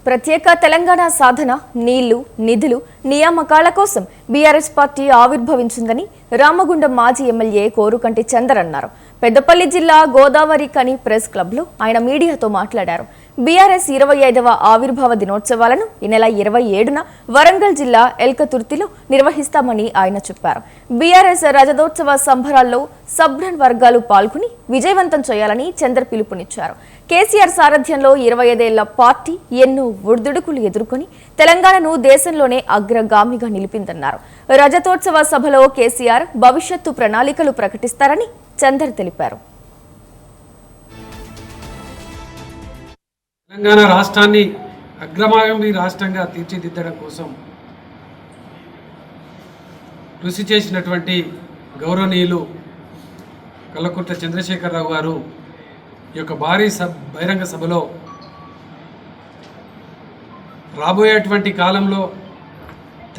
ప్రత్యేక తెలంగాణ సాధన, నీళ్లు, నిధులు, నియామకాల కోసం బీఆర్ఎస్ పార్టీ ఆవిర్భవించిందని రామగుండం మాజీ ఎమ్మెల్యే కోరుకంటి చందర్ అన్నారు. పెద్దపల్లి జిల్లా గోదావరి కని ప్రెస్ క్లబ్లో ఆయన మీడియాతో మాట్లాడారు. బీఆర్ఎస్ 25వ ఆవిర్భావ దినోత్సవాలను ఈ నెల 27న వరంగల్ జిల్లా ఎల్కతుర్తిలో నిర్వహిస్తామని ఆయన చెప్పారు. బీఆర్ఎస్ రజతోత్సవ సంబరాల్లో సబ్రన్ వర్గాలు పాల్గొని విజయవంతం చేయాలని చందర్ పిలుపునిచ్చారు. కేసీఆర్ సారథ్యంలో 25 ఏళ్ల పార్టీ ఎన్నో ఒడిదుడుకులు ఎదుర్కొని తెలంగాణను దేశంలోనే అగ్రగామిగా నిలిపిందన్నారు. రజతోత్సవ సభలో కేసీఆర్ భవిష్యత్తు ప్రణాళికలు ప్రకటిస్తారని చందర్ తెలిపారు. తెలంగాణ రాష్ట్రాన్ని అగ్రగామి రాష్ట్రంగా తీర్చిదిద్దడం కోసం కృషి చేసినటువంటి గౌరవనీయులు కల్వకుంట్ల చంద్రశేఖరరావు గారు ఈ యొక్క భారీ బహిరంగ సభలో రాబోయేటువంటి కాలంలో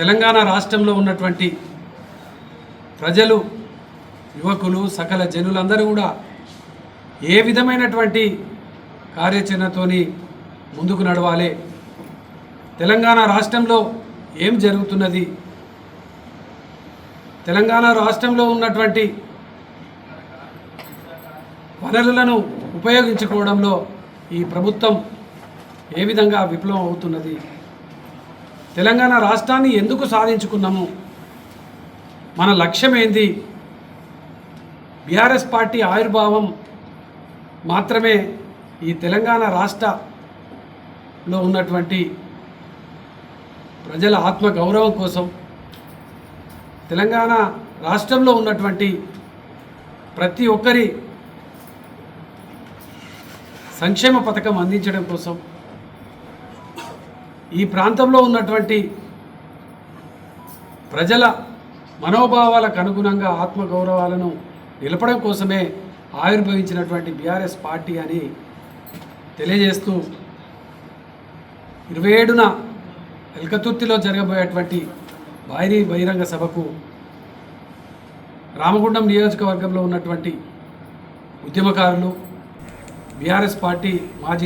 తెలంగాణ రాష్ట్రంలో ఉన్నటువంటి ప్రజలు, యువకులు, సకల జనులందరూ కూడా ఏ విధమైనటువంటి కార్యాచరణతోని ముందుకు నడవాలి, తెలంగాణ రాష్ట్రంలో ఏం జరుగుతున్నది, తెలంగాణ రాష్ట్రంలో ఉన్నటువంటి వనరులను ఉపయోగించుకోవడంలో ఈ ప్రభుత్వం ఏ విధంగా విఫలం అవుతున్నది, తెలంగాణ రాష్ట్రాన్ని ఎందుకు సాధించుకున్నాము, మన లక్ష్యం ఏంది, బీఆర్ఎస్ పార్టీ ఆవిర్భావం మాత్రమే ఈ తెలంగాణ రాష్ట్రంలో ఉన్నటువంటి ప్రజల ఆత్మ గౌరవం కోసం, తెలంగాణ రాష్ట్రంలో ఉన్నటువంటి ప్రతి ఒక్కరి సంక్షేమ పథకం అందించడం కోసం, ఈ ప్రాంతంలో ఉన్నటువంటి ప్రజల మనోభావాలకు అనుగుణంగా ఆత్మగౌరవాలను నిలపడం కోసమే ఆవిర్భవించినటువంటి బీఆర్ఎస్ పార్టీ అని తెలియజేస్తూ 27న ఎల్కతుర్తిలో జరగబోయేటువంటి భారీ బహిరంగ సభకు రామగుండం నియోజకవర్గంలో ఉన్నటువంటి ఉద్యమకారులు, బీఆర్ఎస్ పార్టీ మాజీ